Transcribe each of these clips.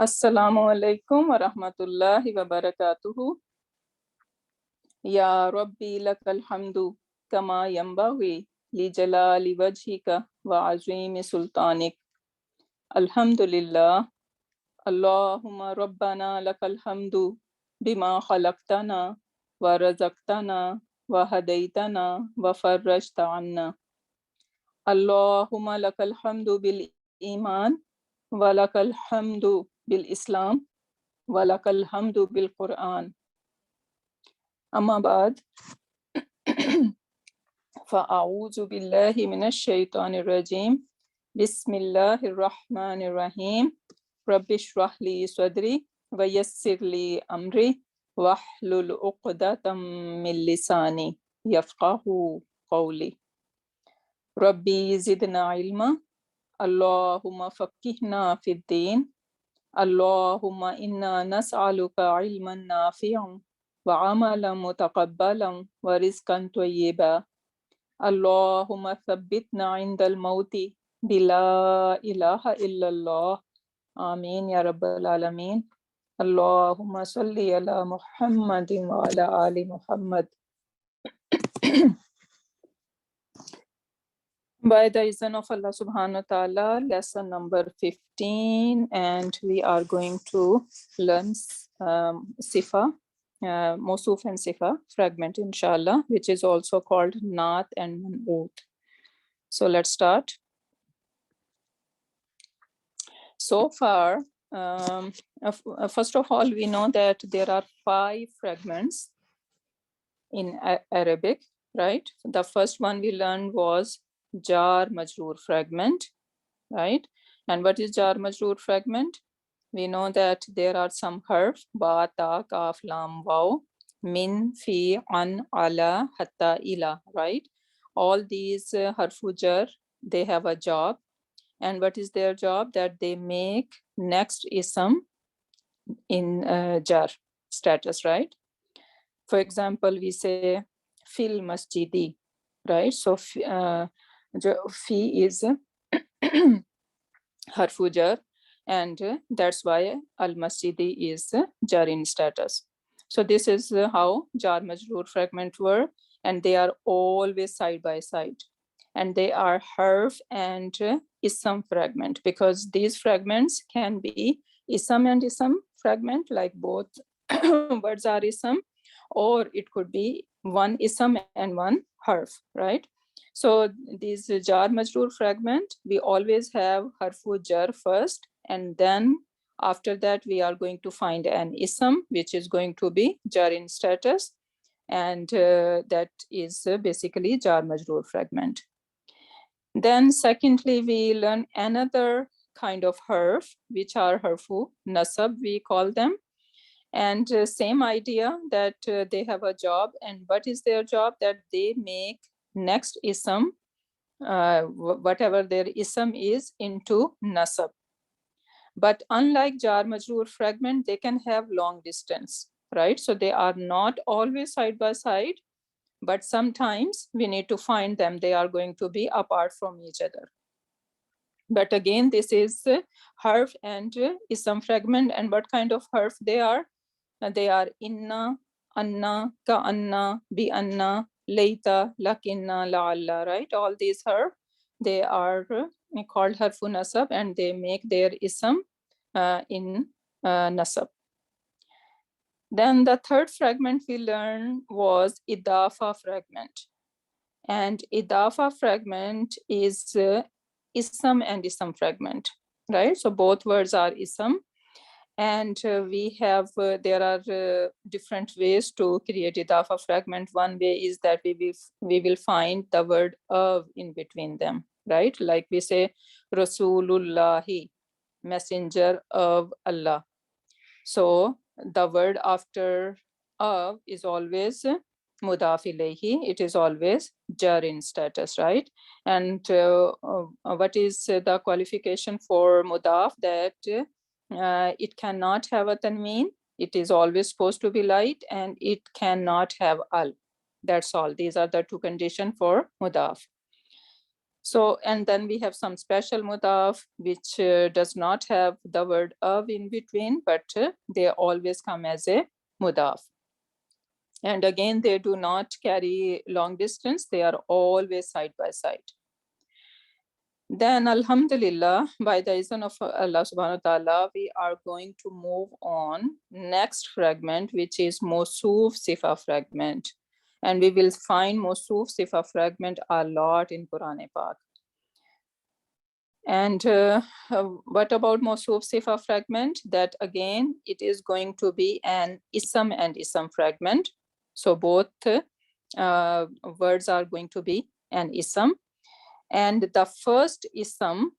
Assalamu alaikum wa rahmatullahi wa barakatuhu. Ya Rabbi lakal hamdu kama yambaghi li jalali wajhika wa azimi sultanik. Alhamdulillah. Allahumma rabbana lakal hamdu bima khalaqtana wa razaqtana wa hadaitana wa farrajta anna. Allahumma lakal hamdu bil iman wa lakal hamdu bil islam wa lakal hamdu bil Quran. Amma ba'd. فأعوذ بالله من الشيطان الرجيم بسم الله الرحمن الرحيم رب اشرح لي صدري ويسر لي أمري واحلل عقدة من لساني يفقه قولي ربي زدنا علما اللهم فقهنا في الدين اللهم إنا نسألك علما نافعا وعملا متقبلا ورزقا طيبا اللهم ثبتنا عند الموت بلا إله إلا الله آمين يا رب العالمين اللهم صل على محمد وعلى آل محمد. By the reason of Allah subhanahu wa ta'ala, lesson number 15, and we are going to learn Sifa, Mosuf and Sifa fragment, inshallah, which is also called Naat and Man'ut. So let's start. So far, first of all, we know that there are 5 fragments in Arabic, right? The first one we learned was Jar Majroor fragment, right? And what is Jar Majroor fragment? We know that there are some harf, ba, ta, kaf, lam, waw, min, fi, an, ala, hatta, ila, right? All these harfu jar, they have a job. And what is their job? That they make next ism in jar status, right? For example, we say fil masjidi, right? So fi is harfu jar, and that's why al masjidi is jar in status. So this is how jar majroor fragment work, and they are always side by side, and they are harf and ism fragment, because these fragments can be ism and ism fragment, like both words are ism, or it could be one ism and one harf, right? So these jar majroor fragment, we always have harfu jar first, and then after that we are going to find an ism which is going to be jar in status, and that is basically jar majroor fragment. Then secondly, we learn another kind of harf, which are harfu nasab, we call them. And same idea, that they have a job. And what is their job? That they make next ism, whatever their ism is, into nasab. But unlike jar majroor fragment, they can have long distance, right? So they are not always side by side, but sometimes we need to find them. They are going to be apart from each other. But again, this is harf and ism fragment. And what kind of harf they are? They are inna, anna, ka anna, bi anna, leita, lakinna, la'alla, right? All these harf, they are called harfu nasab, and they make their ism in nasab. Then the third fragment we learned was idafa fragment. And idafa fragment is ism and ism fragment, right? So both words are ism. And we have, there are different ways to create idafa fragment. One way is that we will find the word of in between them, right? Like we say, Rasulullahi, messenger of Allah. So the word after of is always mudaf ilayhi, it is always jar in status, right? And what is the qualification for mudaf? That it cannot have a tanween, it is always supposed to be light, and it cannot have al. That's all. These are the two conditions for mudaf. So, and then we have some special mudaf, which does not have the word of in between, but they always come as a mudaf. And again, they do not carry long distance. They are always side by side. Then, alhamdulillah, by the izn of Allah subhanahu wa ta'ala, we are going to move on next fragment, which is Mawsuf Sifa fragment. And we will find Mawsuf Sifa fragment a lot in Quran Pak. And what about Mawsuf Sifa fragment? That again, it is going to be an ism and ism fragment. So both words are going to be an ism. And the first ism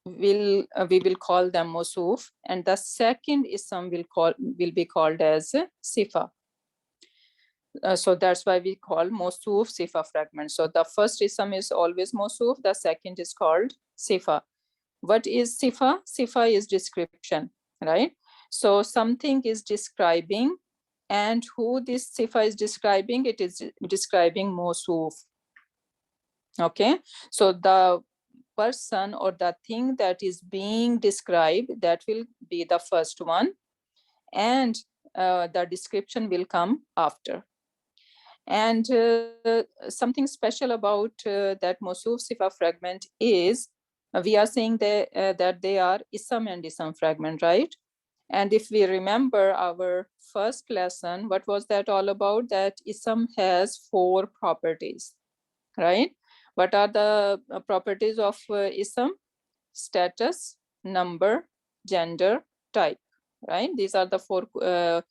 we will call them Mawsuf, and the second ism will be called as Sifa. So that's why we call Mawsuf Sifa fragment. So the first ism is always Mawsuf, the second is called Sifa. What is Sifa? Sifa is description, right? So something is describing, and who this Sifa is describing? It is describing Mawsuf. Okay, so the person or the thing that is being described, that will be the first one, and the description will come after. And something special about that Mawsuf Sifa fragment is we are saying that they are ism and ism fragment, right? And if we remember our first lesson, what was that all about? That ism has 4 properties, right? What are the properties of ism? Status, number, gender, type, right? These are the 4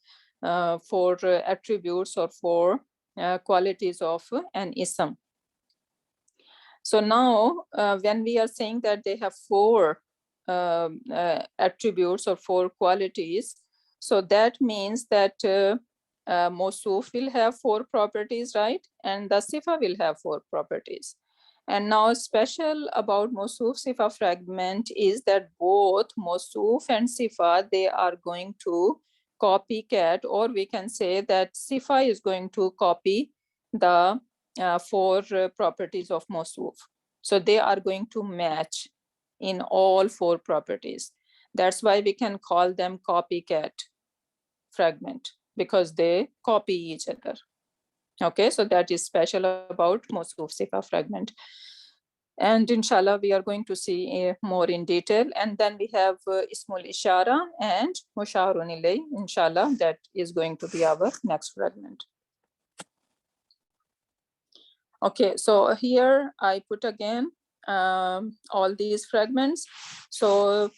attributes or 4 qualities of an ism. So now when we are saying that they have 4 attributes or 4 qualities, so that means that Mawsuf will have 4 properties, right? And the Sifa will have 4 properties. And now special about Mawsuf Sifa fragment is that both Mawsuf and Sifa, they are going to copycat, or we can say that Sifa is going to copy the 4 properties of Mawsuf. So they are going to match in all 4 properties. That's why we can call them copycat fragment, because they copy each other. Okay, so that is special about Mawsuf Sifa fragment. And inshallah, we are going to see more in detail. And then we have Ismul Ishara and Musharun Ilay. Inshallah, that is going to be our next fragment. Okay, so here I put again all these fragments. So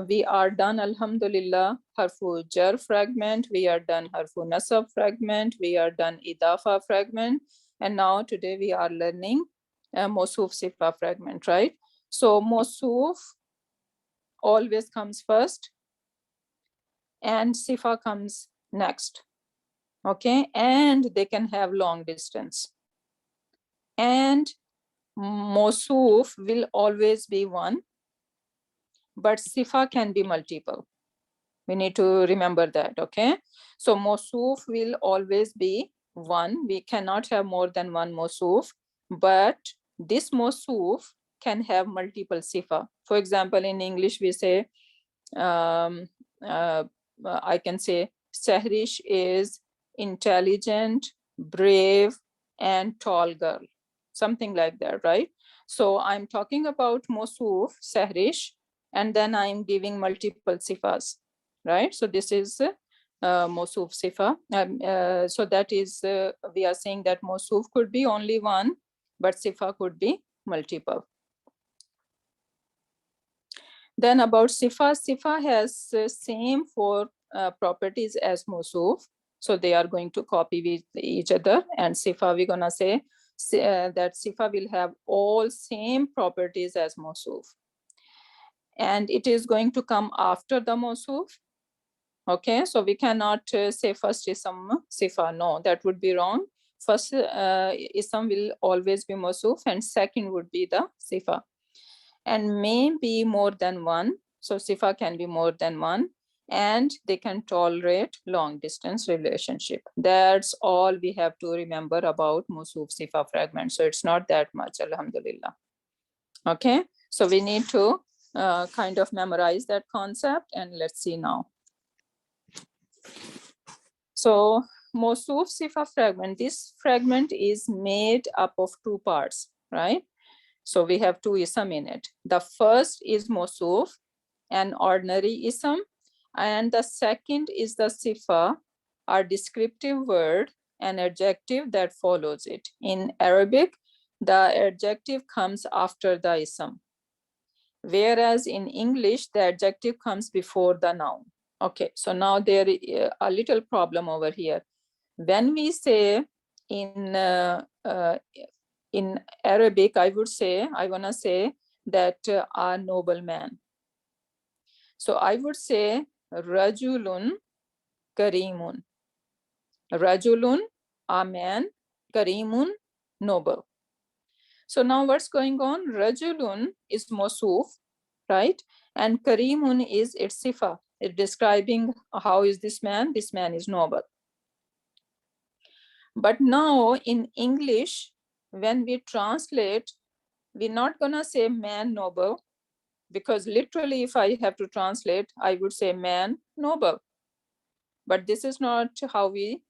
we are done, alhamdulillah, harfu jar fragment, we are done harfu nasab fragment, we are done idafa fragment, and now today we are learning Mawsuf Sifa fragment, right? So Mawsuf always comes first and Sifa comes next, okay? And they can have long distance. And Mawsuf will always be one, but Sifa can be multiple. We need to remember that, okay? So Mawsuf will always be one. We cannot have more than one Mawsuf, but this Mawsuf can have multiple Sifa. For example, in English, we say, I can say, Sahrish is intelligent, brave, and tall girl. Something like that, right? So I'm talking about Mawsuf, Sahrish, and then I'm giving multiple Sifas, right? So this is Mawsuf Sifa. So that is, we are saying that Mawsuf could be only one, but Sifa could be multiple. Then about Sifa, Sifa has same 4 properties as Mawsuf. So they are going to copy with each other. And Sifa, we're gonna say that Sifa will have all same properties as Mawsuf. And it is going to come after the Mawsuf. Okay, so we cannot say first ism Sifa. No, that would be wrong. First ism will always be Mawsuf, and second would be the Sifa. And may be more than one. So Sifa can be more than one, and they can tolerate long distance relationship. That's all we have to remember about Mawsuf Sifa fragment. So it's not that much, alhamdulillah. Okay, so we need to kind of memorize that concept, and let's see now. So Mosuf Sifa fragment, this fragment is made up of two parts, right? So we have two ism in it. The first is Mosuf, an ordinary ism, and the second is the Sifa, a descriptive word, an adjective that follows it. In Arabic, the adjective comes after the ism, whereas in English, the adjective comes before the noun. Okay, so now there is a little problem over here. When we say in Arabic, I want to say that a noble man. So I would say Rajulun Karimun. Rajulun, a man, Karimun, noble. So now what's going on? Rajulun is Mosuf, right? And Karimun is its Sifa. It's describing how is this man? This man is noble. But now in English, when we translate, we're not gonna say man noble, because literally if I have to translate, I would say man noble. But this is not how we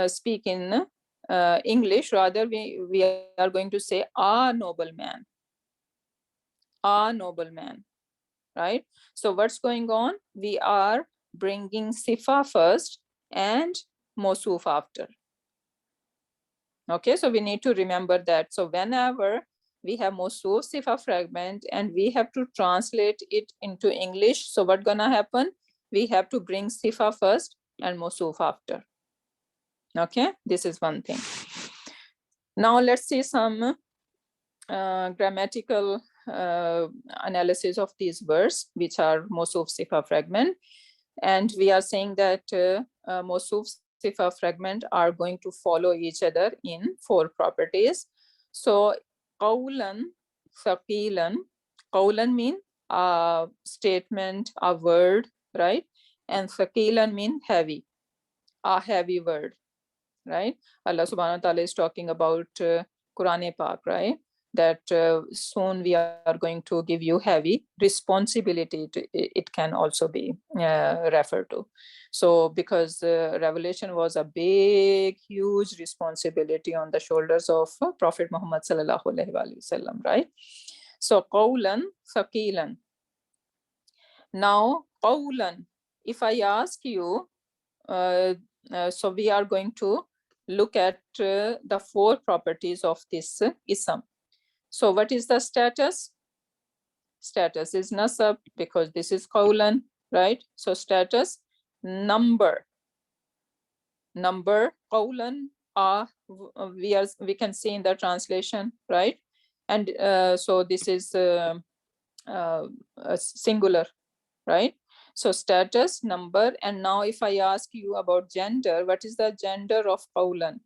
speak in English. Rather, we are going to say a noble man. A noble man, right? So what's going on? We are bringing Sifa first and Mosuf after. Okay, so we need to remember that. So whenever we have Mosuf Sifa fragment and we have to translate it into English, so what's gonna happen? We have to bring Sifa first and Mosuf after. Okay, this is one thing. Now let's see some grammatical analysis of these words, which are Mosuf Sifa fragment. And we are saying that Mosuf Sifa fragment are going to follow each other in 4 properties. So qawlan, thaqilan. Qawlan mean a statement, a word, right? And thaqilan mean heavy, a heavy word, right? Allah subhanahu wa ta'ala is talking about Quran Pak, right? That soon we are going to give you heavy responsibility. It can also be referred to. So because revelation was a big, huge responsibility on the shoulders of Prophet Muhammad sallallahu alaihi wasallam, right? So qawlan, thaqilan. Now qawlan, if I ask you, so we are going to look at the 4 properties of this ism. So what is the status? Status is nasab, because this is qawlan, right? So status, number. Number, qawlan, we can see in the translation, right? And so this is singular, right? So status, number. And now if I ask you about gender, what is the gender of qawlan?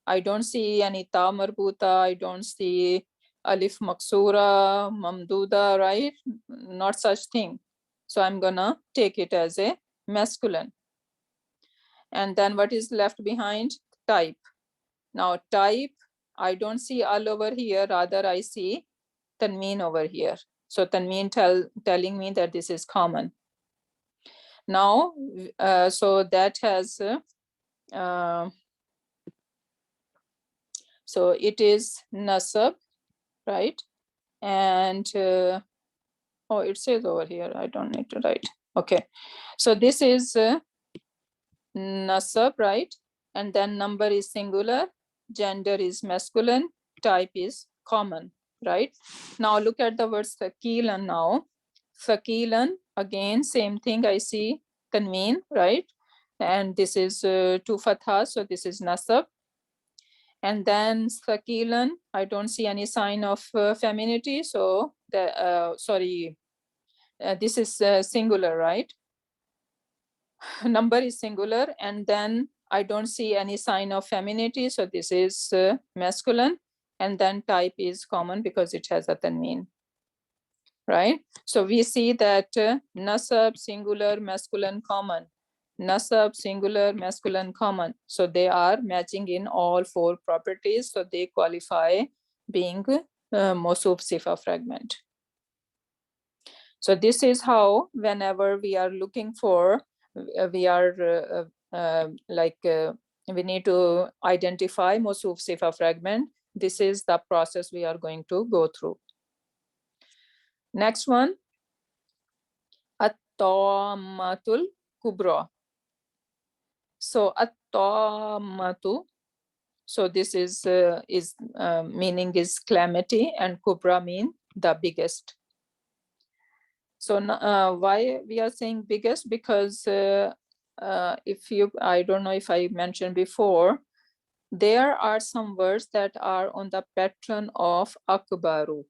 I don't see any ta marbuta, I don't see alif maksura, mamduda, right? Not such thing. So I'm gonna take it as a masculine. And then what is left behind? Type. Now type, I don't see al over here, rather I see tanween over here. So tanween telling me that this is common. Now, so that has, so it is nasab, right? And, oh, it says over here, I don't need to write. Okay, so this is nasab, right? And then number is singular, gender is masculine, type is common, right? Now look at the word thaqilan now. Thaqilan, again, same thing, I see tanween, right? And this is 2 fathas, so this is nasab. And then thaqilan, I don't see any sign of femininity, so the this is singular, right? Number is singular, and then I don't see any sign of femininity, so this is masculine, and then type is common because it has a tanween, right? So we see that nasab, singular, masculine, common. Nasab, singular, masculine, common. So they are matching in all 4 properties, so they qualify being Mawsuf Sifa fragment. So this is how, whenever we are looking for, we are we need to identify Mawsuf Sifa fragment. This is the process we are going to go through. Next one, at-tammatul kubra. So at-tammatu, so this is meaning is calamity, and kubra mean the biggest. So why we are saying biggest? Because if you, I don't know if I mentioned before, there are some words that are on the pattern of akbaru,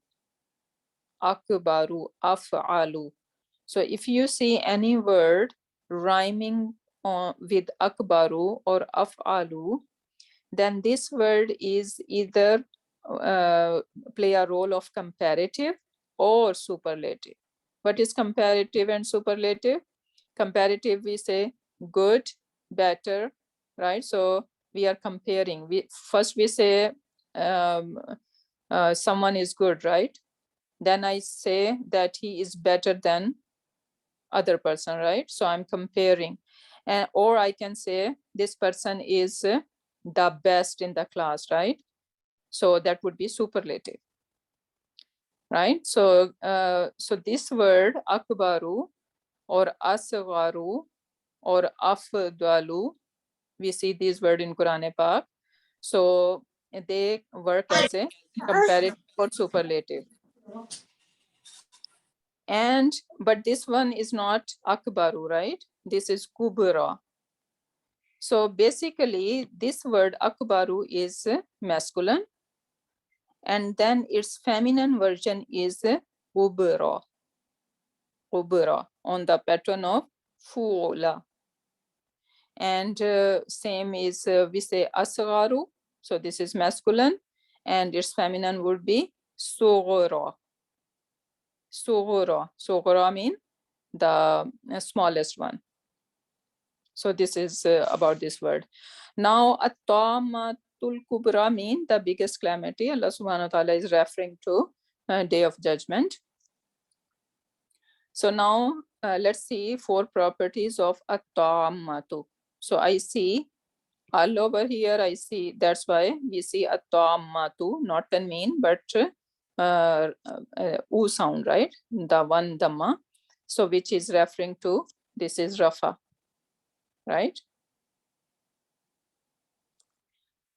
af'alu. So if you see any word rhyming with akbaru or af'alu, then this word is either play a role of comparative or superlative. What is comparative and superlative? Comparative, we say good, better, right? So we are comparing. First we say someone is good, right? Then I say that he is better than other person, right? So I'm comparing. Or I can say this person is the best in the class, right? So that would be superlative, right? So so this word akbaru or asgharu or afdalu, we see these words in Quran Pak. So they work as a comparative or superlative. And but this one is not akbaru, right? This is kubra. So basically this word akbaru is masculine, and then its feminine version is ubra, on the pattern of fuula. And same is we say asgharu, so this is masculine, and its feminine would be sughra. Sughra mean the smallest one. So this is about this word. Now at-tammatul kubra mean the biggest calamity. Allah subhanahu wa ta'ala is referring to Day of Judgment. So now let's see 4 properties of at-tammatu. So I see all over here, I see, that's why we see at-tammatu, not tanween, but u sound, right? The one dhamma. So which is referring to, this is Rafa, right?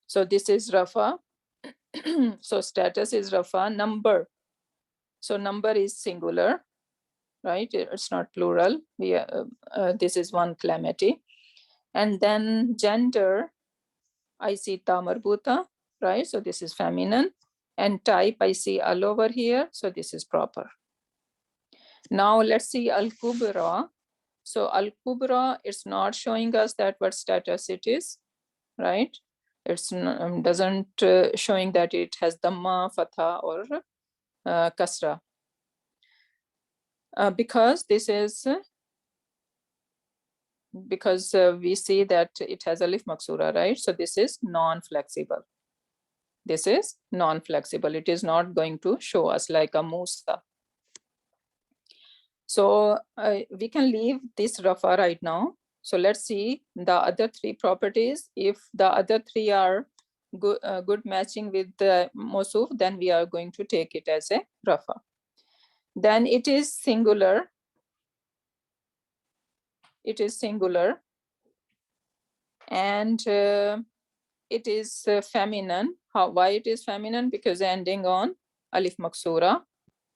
So this is Rafa. So status is Rafa. Number. So number is singular, right? It's not plural. This is one calamity. And then gender, I see ta marbuta, right? So this is feminine. And type, I see all over here. So this is proper. Now let's see al-kubra. So al-kubra, it's not showing us that what status it is, right? It's doesn't showing that it has dhamma, fatha, or kasra. Because this is, because we see that it has alif maksura, right? So this is non-flexible. This is non-flexible. It is not going to show us like a Musa. So we can leave this Rafa right now. So let's see the other 3 properties. If the other 3 are good matching with the Mosuf, then we are going to take it as a Rafa. Then it is singular. It is singular. And it is feminine. Why it is feminine? Because ending on alif maksura.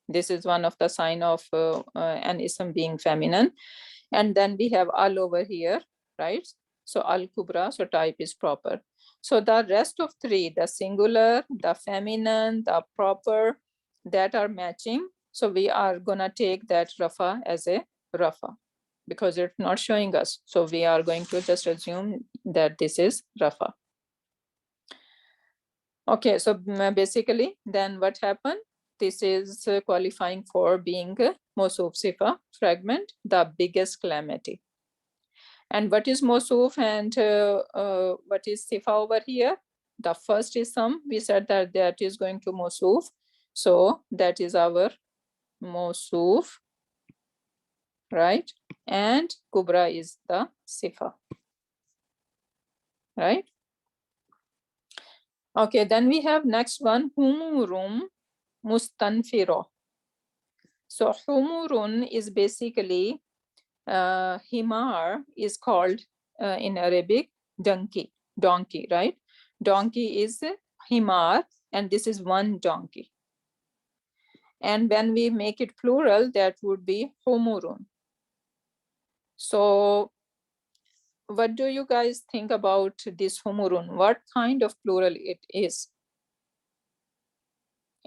This is one of the sign of an ism being feminine. And then we have al over here, right? So al kubra, so type is proper. So the rest of 3, the singular, the feminine, the proper, that are matching. So we are gonna take that Rafa as a Rafa because it's not showing us. So we are going to just assume that this is Rafa. Okay, so basically then what happened? This is qualifying for being Mawsuf Sifa fragment, the biggest calamity. And what is Mawsuf and what is Sifa over here? The first is some, we said that that is going to Mawsuf. So that is our Mawsuf, right? And Kubra is the Sifa, right? Okay, then we have next one, Humurum Mustanfiro. So Humurun is basically, Himar is called in Arabic donkey, right? Donkey is Himar, and this is one donkey. And when we make it plural, that would be Humurun. So what do you guys think about this Humurun? What kind of plural it is?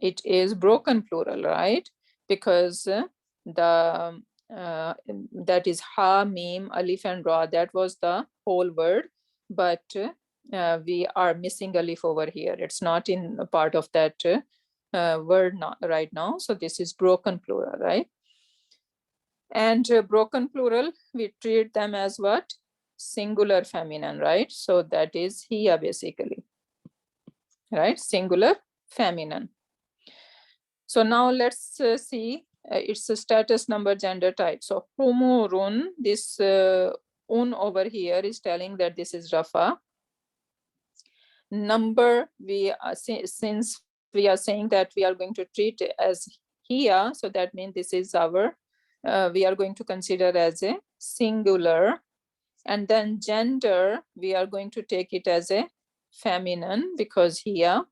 It is broken plural, right? Because the that is ha, mim, alif, and ra. That was the whole word, but we are missing alif over here. It's not in a part of that word right now. So this is broken plural, right? And broken plural, we treat them as what? Singular feminine, right? So that is hiya basically, right? Singular feminine. So now let's see its status, number, gender, type. So humurun, this un over here is telling that this is Rafa. Number, we are since we are saying that we are going to treat it as hiya, so that means this is our, we are going to consider as a singular. And then gender, we are going to take it as a feminine because hiya.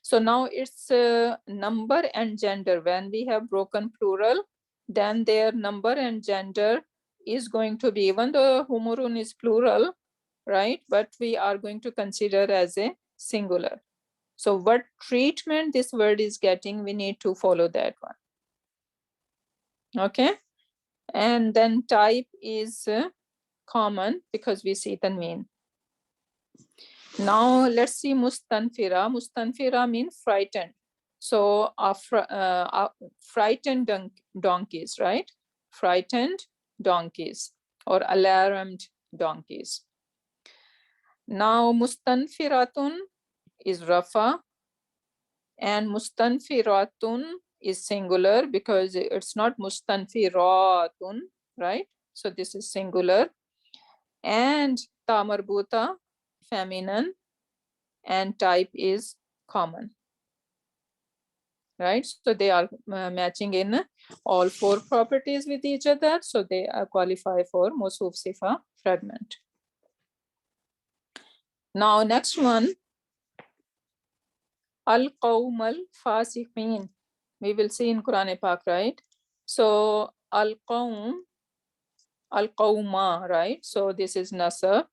So now it's number and gender. When we have broken plural, then their number and gender is going to be, even though humurun is plural, right? But we are going to consider as a singular. So what treatment this word is getting, we need to follow that one. Okay. And then type is common because we see tanween. Now let's see mustanfira. Mustanfira means frightened. So frightened donkeys, right? Frightened donkeys or alarmed donkeys. Now mustanfiratun is Rafa, and mustanfiratun is singular because it's not mustanfiratun, right? So this is singular. And tamarbuta, feminine, and type is common, right? So they are matching in all four properties with each other. So they qualify for Mawsuf Sifa fragment. Now next one, Al-Qawm al-Fasiqeen. We will see in Quran Pak, right? So Al-Qawm, Al-Qawma, right? So this is Nasab.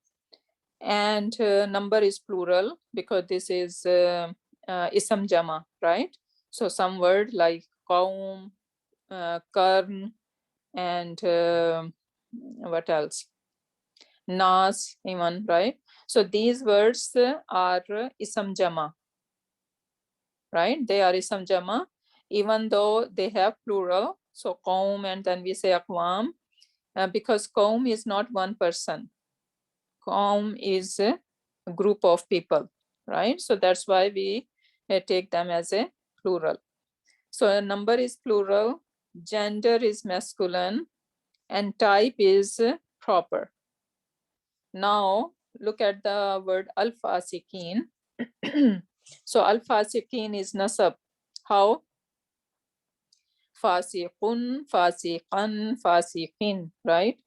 And number is plural because this is Isam Jama, right? So some word like Qawm, Karn, and what else? Nas, even, right? So these words are Isam Jama, right? They are Isam Jama, even though they have plural. So Qawm, and then we say Aqwam, because Qawm is not one person. Qawm is a group of people, right? So that's why we take them as a plural. So a number is plural, gender is masculine, and type is proper. Now look at the word al-fasiqeen. So al-fasiqeen is nasab. How? Fasiqun, fasiqan, fasiqin, right?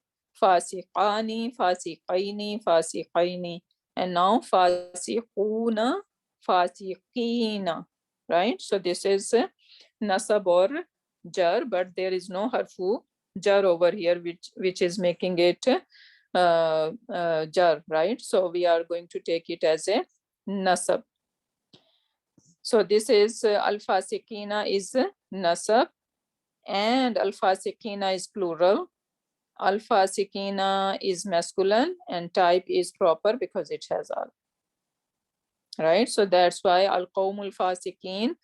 Fasiqani, fasiqaini, fasiqaini. And now fasiquna, fasiqina, right? So this is nasab or jar, but there is no harfu jar over here, which is making it jar, right? So we are going to take it as a nasab. So this is al-fasiqina is nasab, and al-fasiqina is plural. Al-fasiqina is masculine, and type is proper because it has al. Right? So that's why al-qawm al-fasiqin.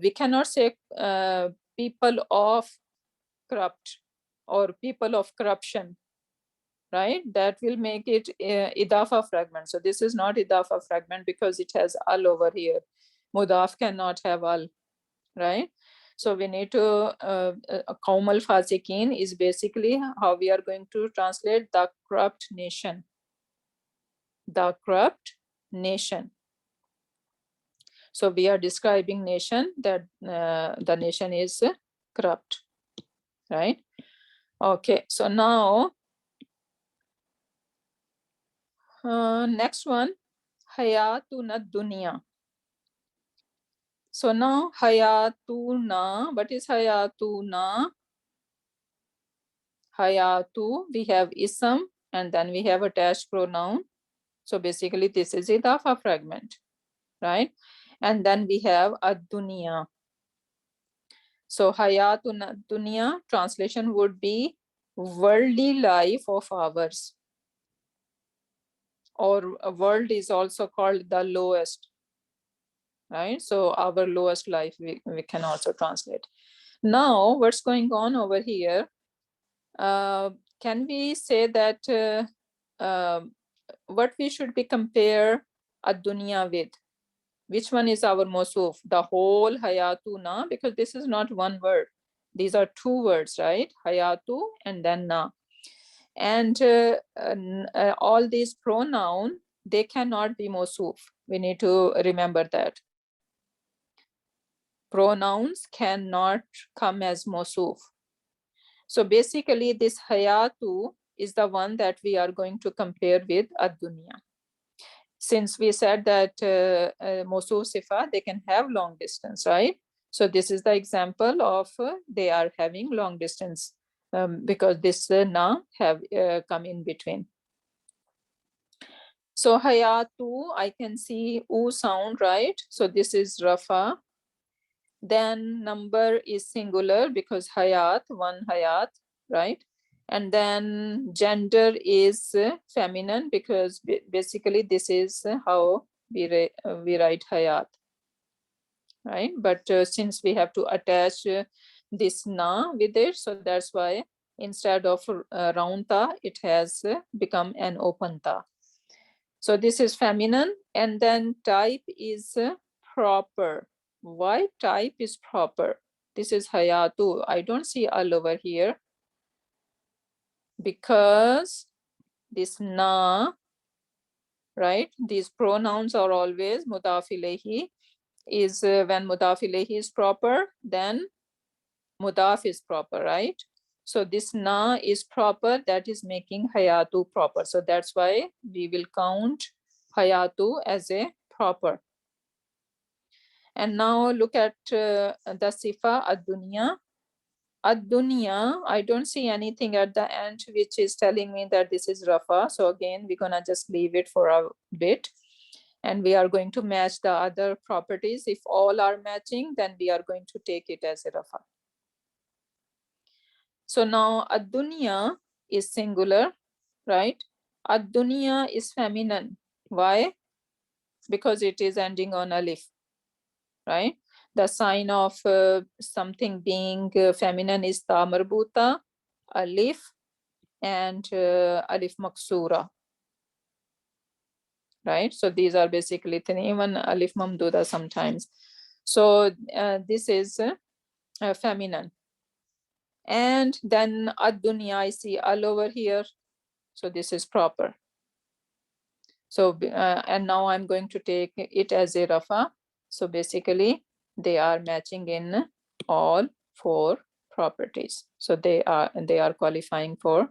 We cannot say people of corrupt or people of corruption, right? That will make it idafa fragment. So this is not idafa fragment because it has al over here. Mudaf cannot have al. right? So we need to, Qawm al-Fasiqeen is basically how we are going to translate the corrupt nation. The corrupt nation. So we are describing nation that the nation is corrupt, right? Okay, so now next one, hayatuna dunya. So now hayatuna, what is hayatuna? Hayatu, we have ism and then we have attached pronoun. So basically this is idafa fragment, right? And then we have ad-dunya. So hayatuna dunya translation would be worldly life of ours, or a world is also called the lowest, right? So our lowest life we can also translate. Now what's going on over here? Can we say that what we should be compare ad-dunya with? Which one is our mosuf? The whole hayatuna, because this is not one word. These are two words, right? Hayatu and then na. And all these pronoun, they cannot be mosuf. We need to remember that. Pronouns cannot come as mosuf. So basically this hayatu is the one that we are going to compare with ad-dunya. Since we said that mosuf sifa, they can have long distance, right? So this is the example of they are having long distance because this na have come in between. So hayatu, I can see u sound, right? So this is Rafa. Then number is singular because hayat, one hayat, right? And then gender is feminine because basically this is how we write hayat, right? But since we have to attach this na with it, so that's why instead of round ta, it has become an open ta. So this is feminine, and then type is proper. Why type is proper? This is hayatu. I don't see all over here because this na, right? These pronouns are always mudaf ilayhi. Is when mudaf ilayhi is proper, then mudaf is proper, right? So this na is proper, that is making hayatu proper. So that's why we will count hayatu as a proper. And now look at the sifa ad-dunya. Ad-dunya, I don't see anything at the end which is telling me that this is Rafa. So again, we're gonna just leave it for a bit. And we are going to match the other properties. If all are matching, then we are going to take it as a Rafa. So now ad-dunya is singular, right? Ad-dunya is feminine. Why? Because it is ending on alif, right? The sign of something being feminine is ta marbuta, alif, and alif maksura, right? So these are basically even alif mamduda sometimes. So this is feminine. And then ad-dunya, I see all over here. So this is proper. So and now I'm going to take it as a Rafa. So basically they are matching in all four properties. So they are qualifying for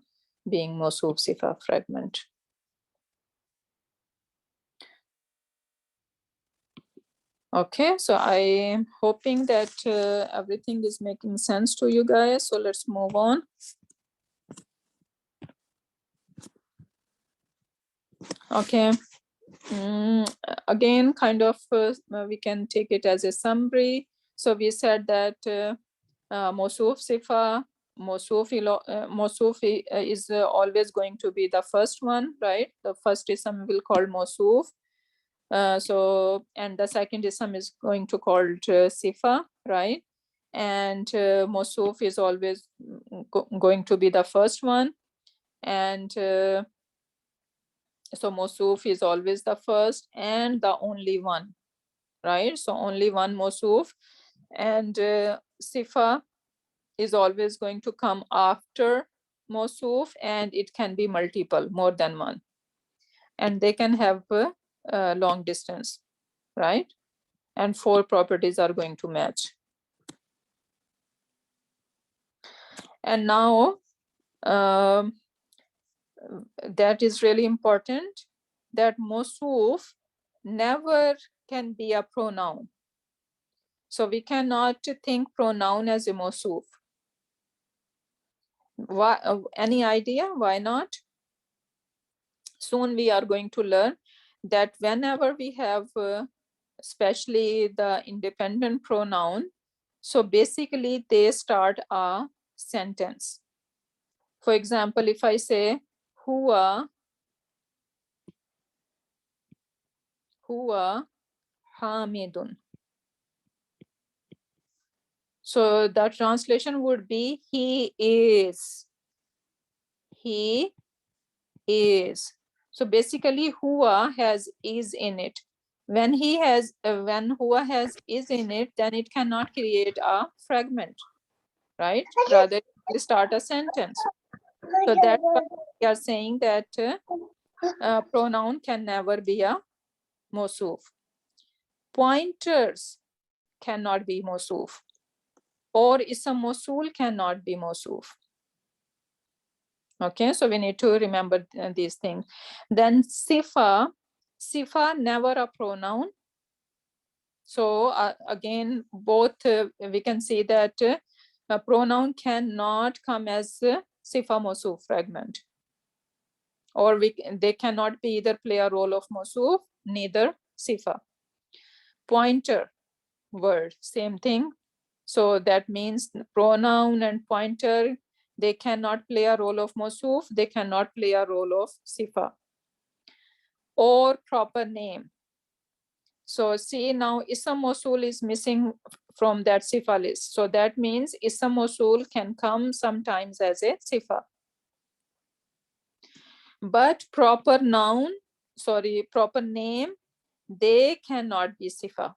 being Mosuf Sifa fragment. Okay, so I'm hoping that everything is making sense to you guys. So let's move on. Okay. Again, kind of we can take it as a summary. So we said that Mosuf Sifa, Mosuf is always going to be the first one, right? The first ism will call Mosuf. So, and the second ism is going to called Sifa, right? And Mosuf is always going to be the first one. And so Mosuf is always the first and the only one, right? So only one Mosuf And Sifa is always going to come after Mosuf, and it can be multiple, more than one. And they can have a long distance, right? And 4 properties are going to match. And now that is really important, that Mosuf never can be a pronoun. So we cannot think pronoun as a Mosuf. Why? Any idea why not? Soon we are going to learn that whenever we have especially the independent pronoun, so basically they start a sentence. For example, if I say huwa hamidun, so the translation would be he is. So basically huwa has is in it. When huwa has is in it, then it cannot create a fragment, right? Rather it start a sentence. So that's why we are saying that pronoun can never be a mosuf. Pointers cannot be mosuf, or ism mosul cannot be mosuf. Okay, so we need to remember these things. Then sifa never a pronoun. So again, both we can see that a pronoun cannot come as sifa mosuf fragment, or they cannot be either play a role of mosuf, neither sifa. Pointer word, same thing. So that means pronoun and pointer, they cannot play a role of mosuf, they cannot play a role of sifa. Or proper name. So see now ism mosul is missing from that sifa list. So that means ism mosul can come sometimes as a sifa. But proper name, they cannot be sifa.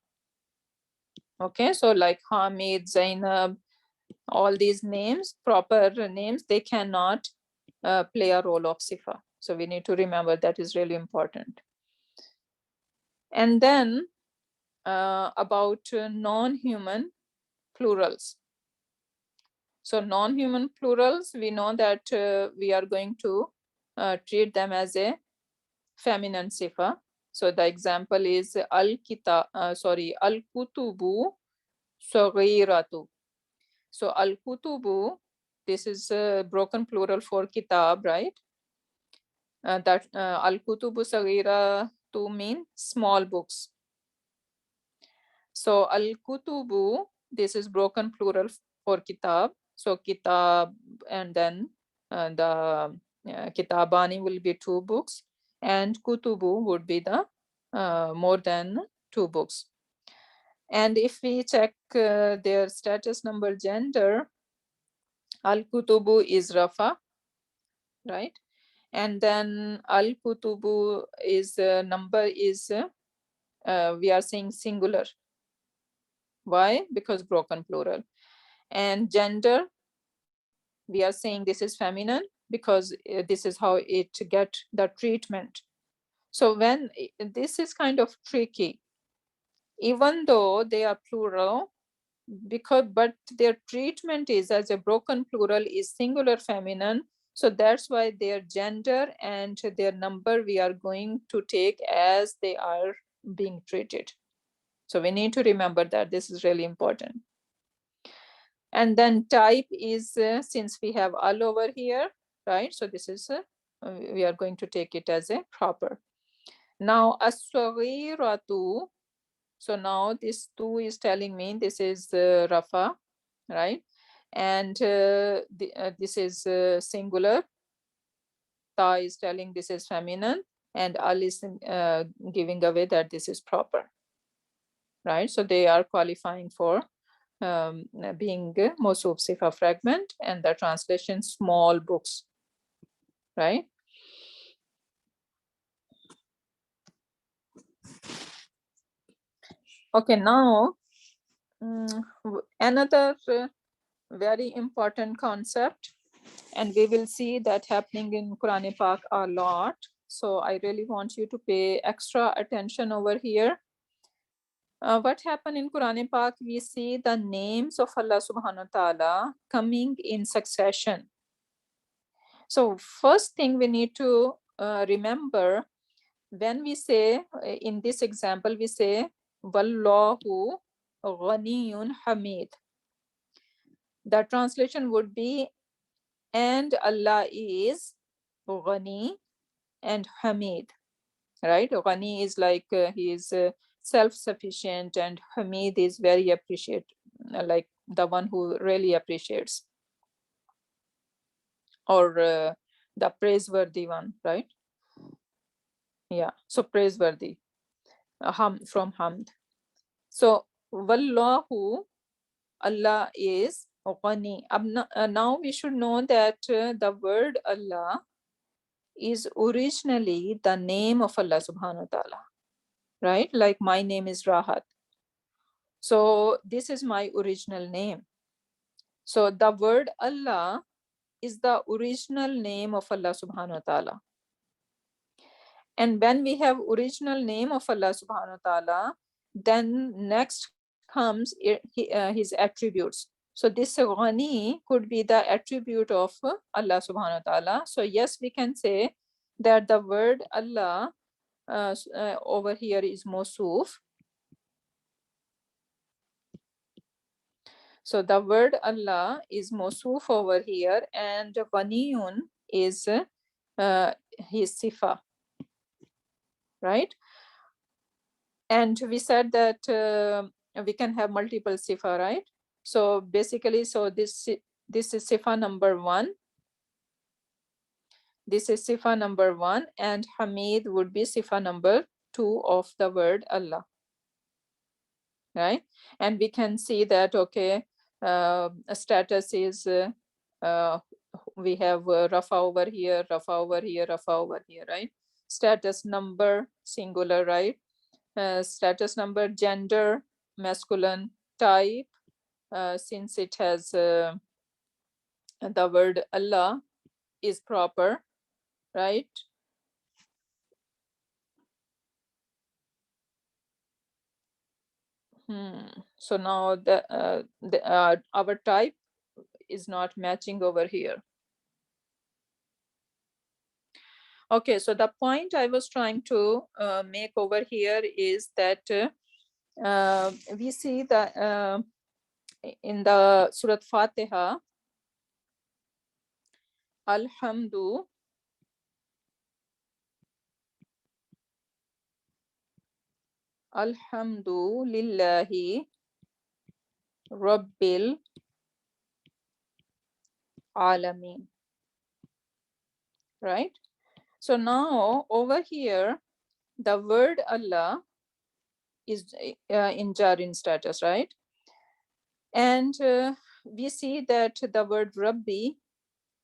Okay, so like Hamid, Zainab, all these names, proper names, they cannot play a role of sifa. So we need to remember that is really important. And then about non-human plurals. So non-human plurals, we know that we are going to treat them as a feminine sifa. So the example is al-kutubu saghiratu. So al-kutubu, this is a broken plural for kitab, right? That al-kutubu saghiratu mean small books. So al-kutubu, this is broken plural for kitab. So kitab, and then the kitabani will be 2 books, and kutubu would be the more than 2 books. And if we check their status number gender, al-kutubu is Rafa, right? And then al-kutubu is number is we are saying singular. Why? Because broken plural. And gender, we are saying this is feminine because this is how it get the treatment. So when this is kind of tricky, even though they are plural, but their treatment is as a broken plural is singular feminine. So that's why their gender and their number we are going to take as they are being treated. So we need to remember that this is really important. And then type is since we have all over here, right? So this is we are going to take it as a proper. Now as-saghiratu. So now this 2 is telling me this is Rafa, right? And this is singular. Ta is telling this is feminine, and al is giving away that this is proper, right? So they are qualifying for being Mosuf Sifa fragment, and the translation small books, right? Okay, now Another very important concept, and we will see that happening in Quran Pak a lot. So I really want you to pay extra attention over here. What happened in Quran Pak, we see the names of Allah subhanahu wa ta'ala coming in succession. So first thing we need to remember, when we say, in this example, we say, Wallahu ghaniyun hamid. The translation would be, and Allah is ghani and hamid, right? Ghani is like he is self-sufficient, and hamid is very appreciate, like the one who really appreciates, or the praiseworthy one, right? Yeah, so praiseworthy, from hamd. So wallahu, Allah is ghani. Now we should know that the word Allah is originally the name of Allah subhanahu wa ta'ala, right? Like my name is Rahat. So this is my original name. So the word Allah is the original name of Allah subhanahu wa ta'ala. And when we have original name of Allah subhanahu wa ta'ala, then next comes his attributes. So this ghani could be the attribute of Allah subhanahu wa ta'ala. So yes, we can say that the word Allah over here is mawsuf. So the word Allah is mawsuf over here, and ghaniyun is his sifa, right? And we said that we can have multiple sifa, right? So basically, so this is sifa number 1. This is sifa number 1, and Hamid would be sifa number 2 of the word Allah, right? And we can see that, okay, status is we have Rafa over here, Rafa over here, Rafa over here, right? Status number singular, right? Status number, gender masculine, type, since it has the word Allah is proper, right? So now our type is not matching over here. Okay, so the point I was trying to make over here is that we see that in the Surat Fatiha, Alhamdu Lillahi Rabbil Alameen, right? So now over here, the word Allah is in Jarin status, right? And we see that the word Rabbi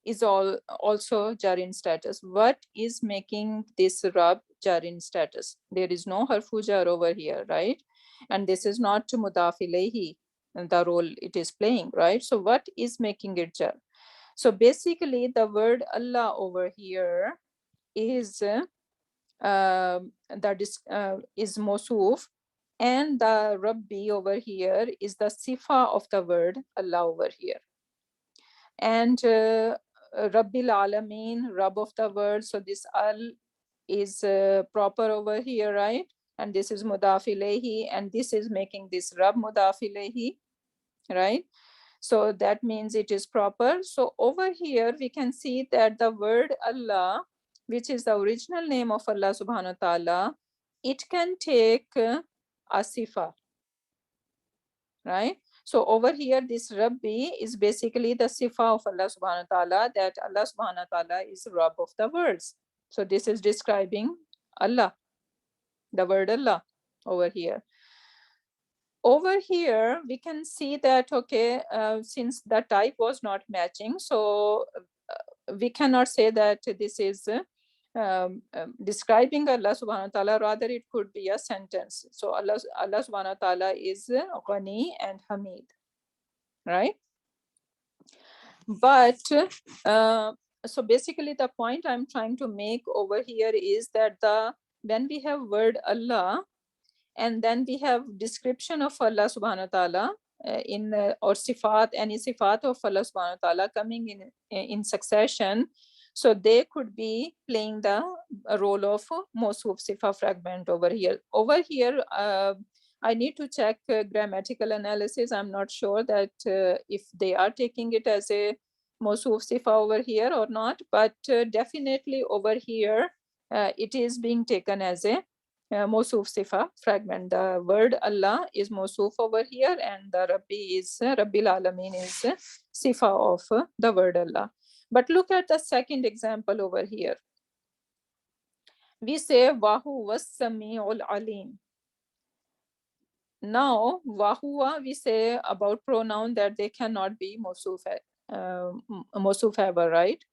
is also Jarin status. What is making this Rab Jarin status? There is no harfu jar over here, right? And this is not mudaf ilayhi, the role it is playing, right? So what is making it jar? So basically the word Allah over here is is mosuf, and the Rabbi over here is the sifa of the word Allah over here. And Rabbil Alameen, Rab of the word, so this al is proper over here, right? And this is mudaf ilayhi, and this is making this Rab mudaf ilayhi, right? So that means it is proper. So over here we can see that the word Allah, which is the original name of Allah subhanahu wa ta'ala, it can take a sifa, right? So over here, this Rabbi is basically the sifa of Allah subhanahu wa ta'ala, that Allah subhanahu wa ta'ala is Rabb of the worlds. So this is describing Allah, the word Allah over here. Over here, we can see that, okay, since the type was not matching, so we cannot say that this is describing Allah subhanahu wa ta'ala, rather it could be a sentence. So Allah subhanahu wa ta'ala is Ghani and Hamid, right? But so basically the point I'm trying to make over here is that when we have word Allah and then we have description of Allah subhanahu wa ta'ala or sifat, any sifat of Allah subhanahu wa ta'ala coming in succession, so they could be playing the role of Mawsuf Sifa fragment over here. Over here, I need to check grammatical analysis. I'm not sure that if they are taking it as a Mawsuf Sifa over here or not, but definitely over here, it is being taken as a Mawsuf Sifa fragment. The word Allah is Mawsuf over here, and the Rabbi is Rabbil Alameen is Sifa of the word Allah. But look at the second example over here. We say Wahu was Sami'ul Alim. Now, Wahua, we say about pronoun that they cannot be Mawsuf ever, right?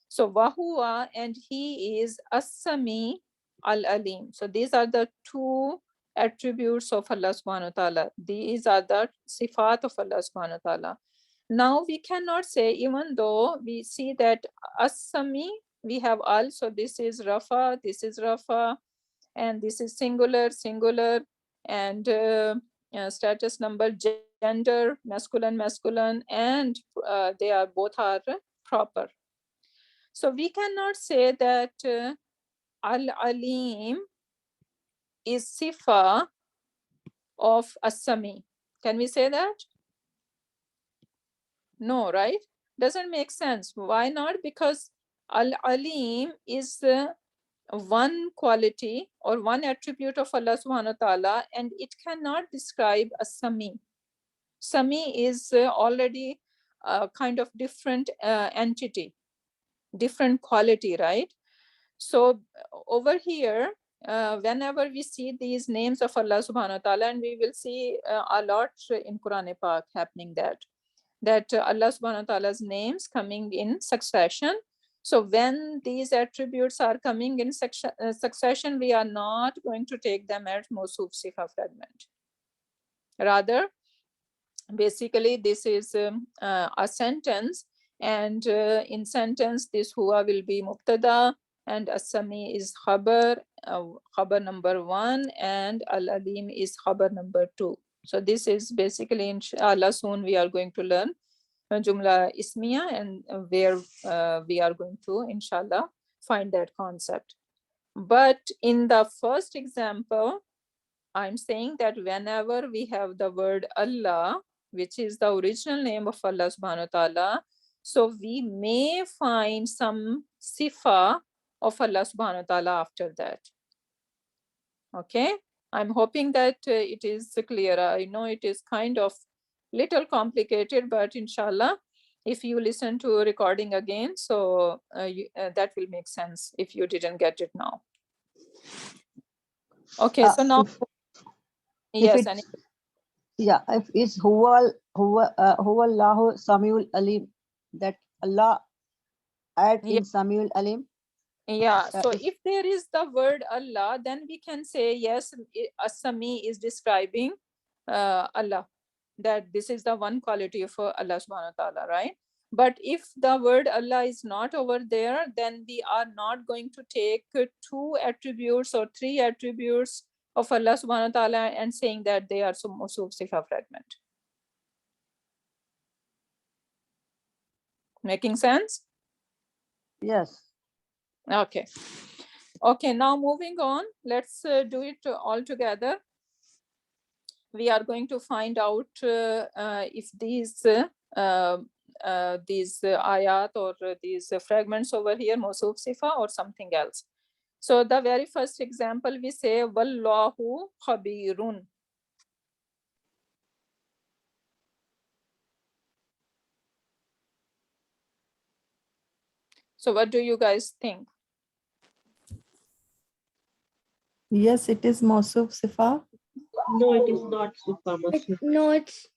So Wahua, and he is As-Sami Al-Alim. So these are the two attributes of Allah subhanahu wa ta'ala. These are the sifat of Allah subhanahu wa ta'ala. Now we cannot say, even though we see that As-Sami, we have Al, so this is Rafa, and this is singular, and status number, gender, masculine, and they are both are proper. So we cannot say that Al-Alim is Sifa of As-Sami. Can we say that? No, right? Doesn't make sense. Why not? Because Al-Alim is one quality or one attribute of Allah subhanahu wa ta'ala, and it cannot describe a Sami. Sami is already a kind of different entity, different quality, right? So over here, whenever we see these names of Allah subhanahu wa ta'ala, and we will see a lot in Quran Pak happening that Allah subhanahu wa ta'ala's names coming in succession. So when these attributes are coming in succession, we are not going to take them as Mawsuf Sifa fragment. Rather, basically this is a sentence, and in sentence this huwa will be mubtada, and As-Sami is khabar number 1, and Al-Alim is khabar number 2. So this is basically, inshallah, soon we are going to learn Jumla Ismiya, and where we are going to, inshallah, find that concept. But in the first example, I'm saying that whenever we have the word Allah, which is the original name of Allah subhanahu wa ta'ala, so we may find some sifa of Allah subhanahu wa ta'ala after that. Okay, I'm hoping that it is clear. I know it is kind of little complicated, but inshallah, if you listen to a recording again, so that will make sense if you didn't get it now. Okay, so now, yes, if it's huwa Allahu Samiul Alim, that Allah add in Samiul Alim. Yeah, so if there is the word Allah, then we can say, yes, As-Sami is describing Allah, that this is the one quality of Allah subhanahu wa ta'ala, right? But if the word Allah is not over there, then we are not going to take 2 attributes or 3 attributes of Allah subhanahu wa ta'ala and saying that they are Mawsuf Sifa fragment. Making sense? Yes. Okay. Okay, now moving on, let's do it all together. We are going to find out if these ayat or these fragments over here, Mawsuf Sifa or something else. So the very first example, we say, Wallahu Khabirun. So what do you guys think? Yes, it is Mawsuf Sifa. No, it is not Sifa. No, it's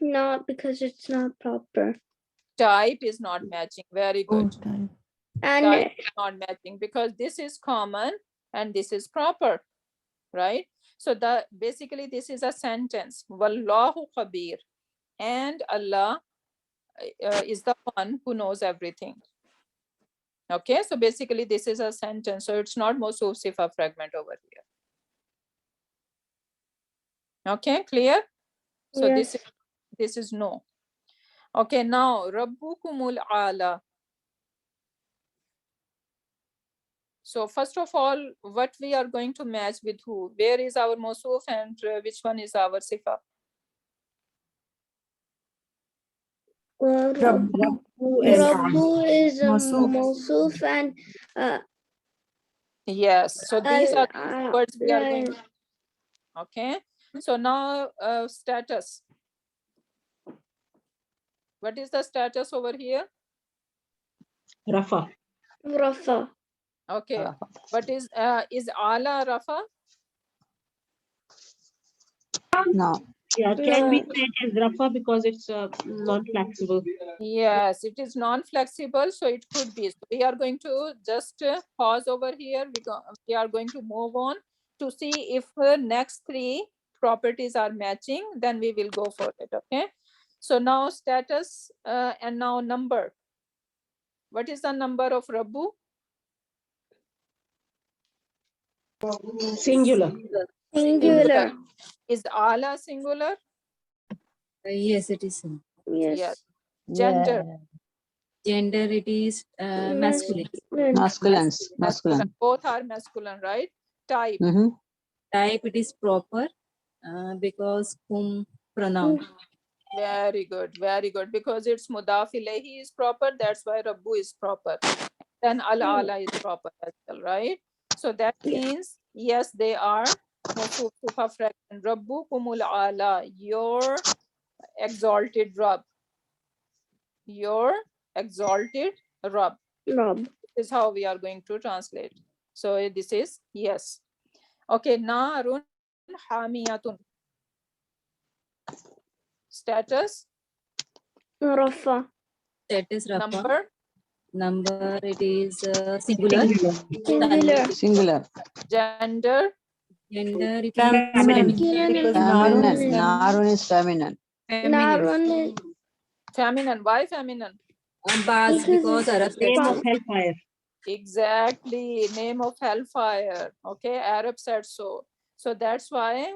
not, because it's not proper. Type is not matching. Very good. Oh, Type And is not matching because this is common and this is proper, right? So the basically this is a sentence. Wallahu khabir, and Allah is the one who knows everything. Okay, so basically this is a sentence. So it's not Mawsuf Sifa fragment over here. Okay, clear? So yes. this is no. Okay, now Rabbukumul Ala. So first of all, what we are going to match with who? Where is our Mawsuf and which one is our Sifa? Rabbu Rabbu is and Rabbu is Mawsuf. Mawsuf and Yes, so these are the words we are going right. to, okay. So now status. What is the status over here? Rafa. Rafa. Okay, Rafa. what is Ala Rafa? No. Yeah, can be No. said as Rafa because it's non-flexible. Yes, it is non-flexible, so it could be. So we are going to just pause over here. We are going to move on to see if next three properties are matching, then we will go for it, okay? So now status and now number. What is the number of Rabbu? Singular. Singular. Is Ala singular? Yes, it is. Yes. Yes. Gender. Yeah. Gender, it is masculine. Masculine. Masculine. Masculine. Both are masculine, right? Type. Mm-hmm. Type, it is proper because whom pronoun. Very good, very good. Because it's mudaf ilayhi is proper, that's why Rabbu is proper. Then ala is proper as well, right? So that means yes, they are Mawsuf Sifa fragment. Rabbu kumul ala, your exalted Rabb. Your exalted Rabb. Rob. This is how we are going to translate. So this is yes. Okay, Narun hamiyatun. Status, Rafa. That is Rafa. number, Number, it is singular. Singular. Singular. gender, Gender, it is Feminine. Because Narun is Feminine. Narun is feminine. feminine. Narun is feminine. Why feminine? Bas, because Arab said Name so. of hellfire. Exactly, name of hellfire. Okay, Arab said so. So that's why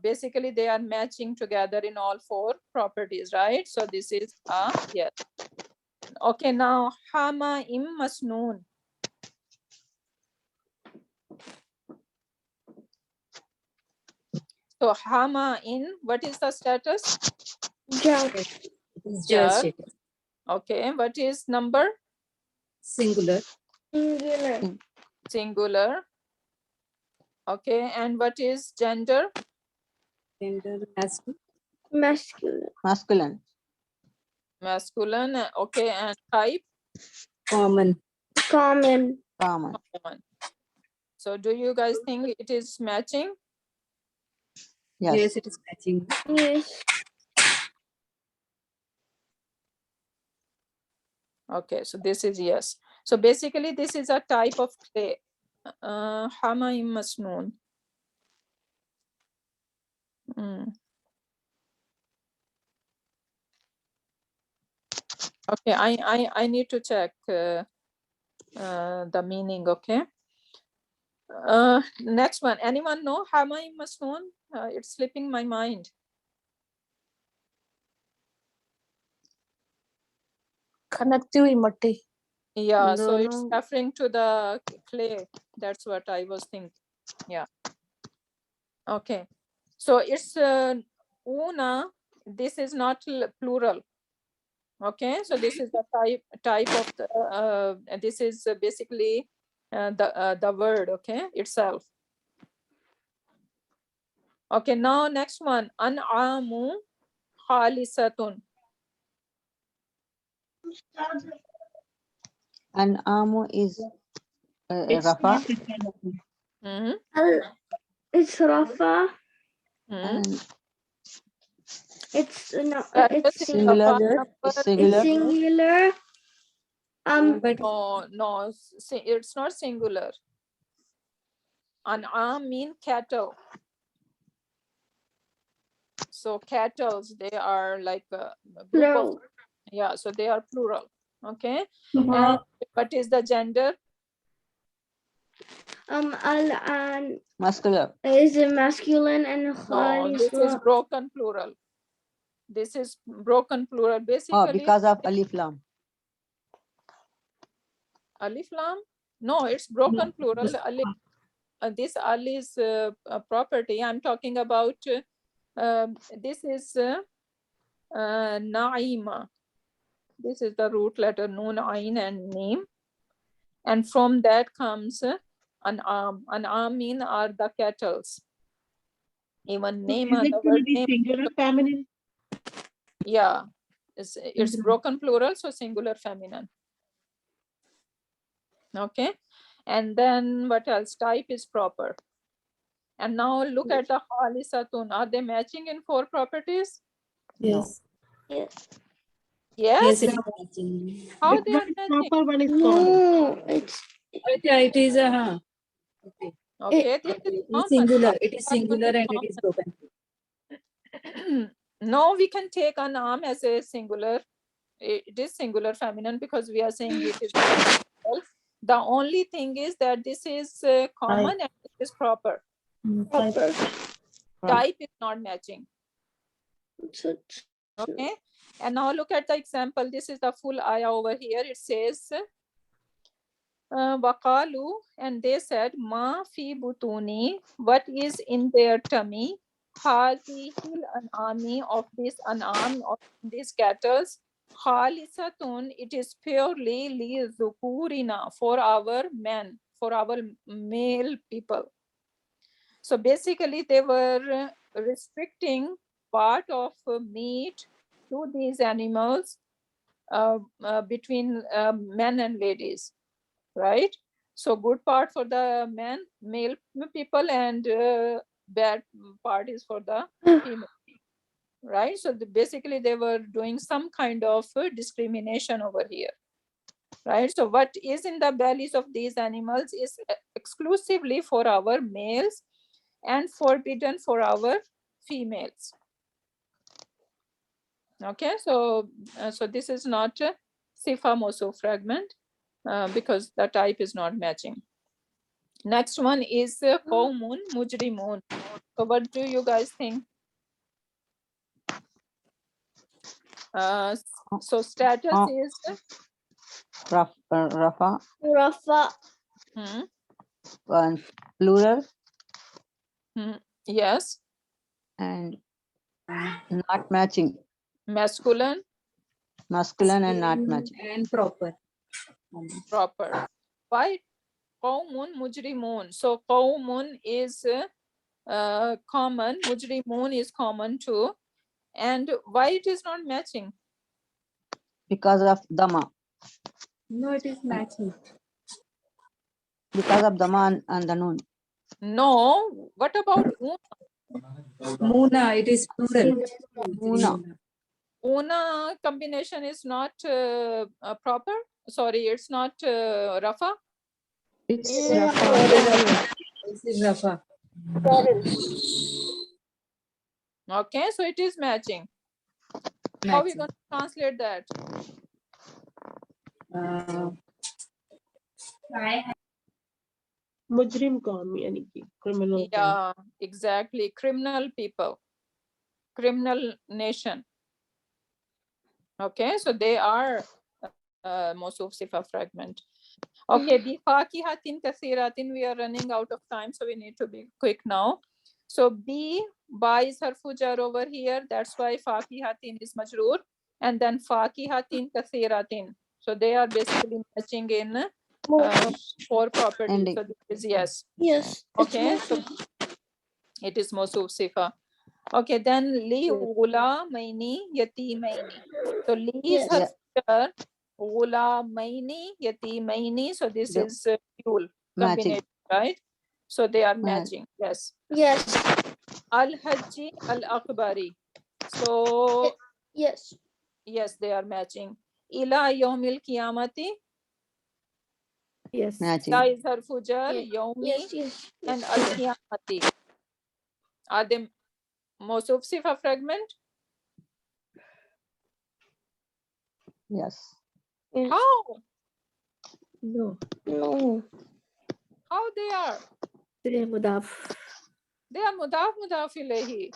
basically they are matching together in all four properties, right? So this is yes. Okay, now Hama im masnoon. So Hama in, what is the status? Jar. It is Jar. just it. Okay, what is number? Singular. Singular. Singular. Okay, and what is gender? Gender, masculine. Masculine. Masculine. Masculine. Okay, and type? Common. Common. Common. Common. So do you guys think it is matching? Yes. Yes, it is matching. Yes. Okay, so this is yes. So basically this is a type of clay. Hama im masnoon. Okay, I need to check the meaning, okay? Next one, anyone know Hama im masnoon? It's slipping my mind. Connective matti. Yeah, so No, it's no. referring to the clay. That's what I was thinking. Yeah. Okay. So it's una. This is not plural. Okay. So this is the type of the. This is basically the word. Okay, itself. Okay. Now next one. An'amu khalisatun. And Amu is It's Rafa. not Rafa. Mm-hmm. It's Rafa. Mm-hmm. And It's no. That It's is singular. Rafa number Is It's singular. singular. But No, it's not singular. An'am mean cattle. So cattles, they are like a group of, Plural. yeah, so they are plural. Okay. And what is the gender? Al-an Muscular. is a masculine and No, Khal this is broken plural. This is broken plural. Oh, Basically, because of alif lam. alif lam. No, it's broken plural. Alif, this al is a property. I'm talking about. This is naima. This is the root letter nun, ain, and neem, and from that comes an'am. An'am mean are the cattles. Even name, Is it the going to word be name. singular feminine? Yeah, it's broken plural, so singular feminine. Okay, and then what else? Type is proper. And now look at the khalisatun. Are they matching in 4 properties? Yes. Yes. Yes. yes, it is matching. How But they one are is matching? proper, one is common. No, it's It is a okay. Okay, this is It is common. singular. It is That one singular is and it is broken. common. No, we can take an'am as a singular. It is singular feminine because we are saying it is plural. The only thing is that this is common and it is proper. proper. Type is not matching. So, Okay, and now look at the example. This is the full ayah over here. It says waqalu, and they said ma fi butuni, what is in their tummy, hazihil an'ami, of this an'am, of these cattle, khalisatun, it is purely li zukurina, for our men, for our male people. So basically they were restricting part of meat to these animals between men and ladies, right? So good part for the men, male people, and bad part is for the female, right? So basically they were doing some kind of discrimination over here, right? So what is in the bellies of these animals is exclusively for our males and forbidden for our females. Okay, so so this is not a Sifa Mosu fragment because the type is not matching. Next one is Qawmun Mujrimun. So what do you guys think? So status is Rafa. Rafa. Plural Yes, and not matching. masculine, Masculine and not matching. And proper. proper. Why Qawmun Mujrimun? So Qawmun is common, Mujrimun is common too. And why it is not matching? Because of Dama. No, it is matching. Because of Dama and the Noon. No, what about Muna, it is plural. Muna. Una combination is not proper? Sorry, it's not Rafa? It's Yeah. Rafa. This is Rafa. Okay, so it is matching. How are we going to translate that? Mujrim kaum, yani ki criminal. kaum. Yeah, exactly. Criminal people, criminal nation. Okay, so they are Mosuf Sifa fragment. Okay, bi fakihatin kathiratin, we are running out of time, so we need to be quick now. So B, ba is harfu jar over here. That's why fakihatin is majroor. And then fakihatin kathiratin. So they are basically matching in 4 properties. Ending. So this is yes. Yes. Okay, so it is Mosuf Sifa. Okay, then li ghulamaini yatimaini. So li is Yes. harfu jar, ghulamaini yatimaini. So this The- is dual Matching. combination, right? So they are Match. matching. Yes. Yes. Al-Hajji al-Akbari. So Yes. yes, they are matching. Ila yawmil qiyamati. Yes. Matching. Ila is harfu jar, Yeah. yawmi, Yes, yes. and al-qiyamati. Are they mawsuf sifa fragment? Yes. Yes. How? No. No. How they are? They are mudaf. They are mudaf ilayhi.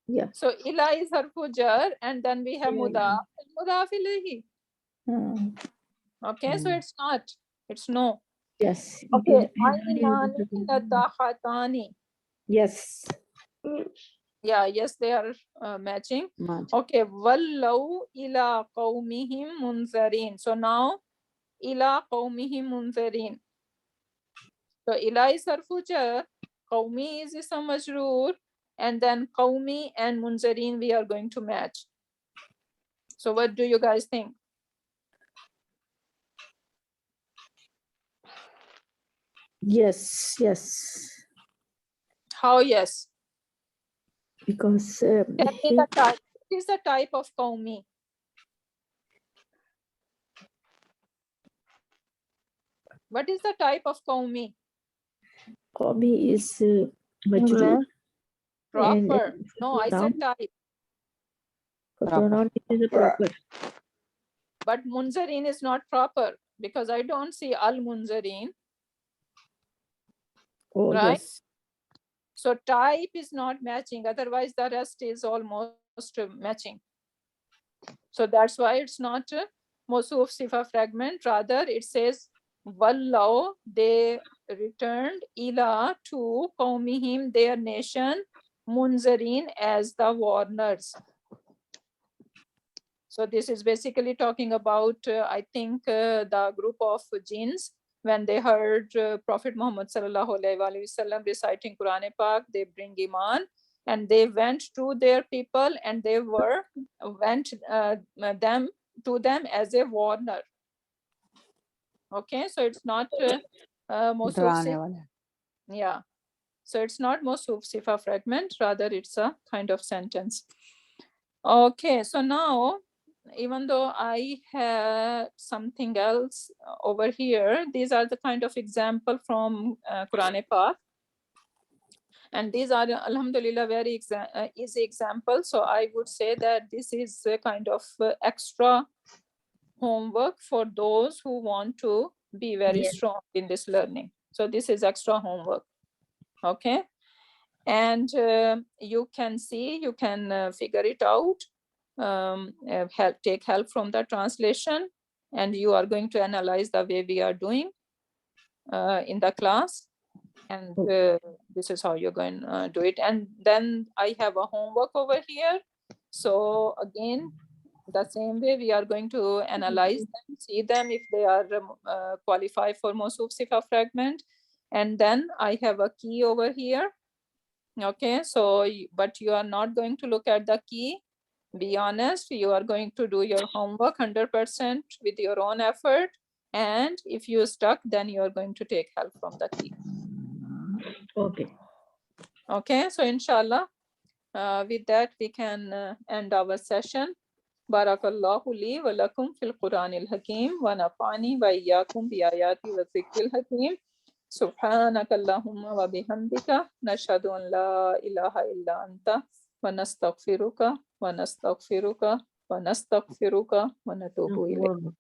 Yeah. So ila is harfu jar, and then we have mudaf ilayhi. Okay, so it's not. It's no. Yes. Okay, In- aynani nadahatani. Yes. Yeah, yes, they are matching. Match. Okay, wallau ila qawmihim munzarin. So now ila qawmihim munzarin. So ila is harfu jar, qawmi is ism majroor, and then qawmi and munzarin we are going to match. So what do you guys think? Yes. Yes. How yes? Because Tell me the type. What is the type of qawmi? What is the type of qawmi? Qawmi is majroor. Proper. No, I said Noun. type. For pronoun, it is a proper. But munzarin is not proper because I don't see al munzarin. Oh, Right? yes. So type is not matching. Otherwise, the rest is almost matching. So that's why it's not mawsuf sifa fragment. Rather, it says wallau, they returned ila to qawmihim, their nation, munzarin, as the warners. So this is basically talking about, I think, the group of jinns when they heard Prophet Muhammad sallallahu alaihi wasallam reciting Quran Pak, they bring iman, and they went to their people and they went them to them as a warner. Okay, so it's not mawsuf डराने sifa. वाले. Yeah, so it's not mawsuf sifa fragment, rather it's a kind of sentence. Okay, so now, even though I have something else over here, these are the kind of example from Quran Pak. And these are, alhamdulillah, very easy examples. So I would say that this is a kind of extra homework for those who want to be very Yes. strong in this learning. So this is extra homework. Okay. And you can see, you can figure it out. Take help from the translation, and you are going to analyze the way we are doing in the class, and this is how you're going to do it. And then I have a homework over here. So again, the same way we are going to analyze them, see them if they are qualified for mawsuf sifa fragment. And then I have a key over here. Okay, so but you are not going to look at the key. Be honest, you are going to do your homework 100% with your own effort, and if you stuck, then you are going to take help from the key. Okay. Okay, so inshallah, with that we can end our session. Barakallahu li wa lakum fil Quranil Hakim wa nafani wa iyyakum bi ayati wa zikril hakim. Subhanaka Allahumma wa bihamdika nashhadu an la ilaha illa anta wa nastaghfiruka wa nastaghfiruka wa nastaghfiruka wa natubu ilayk.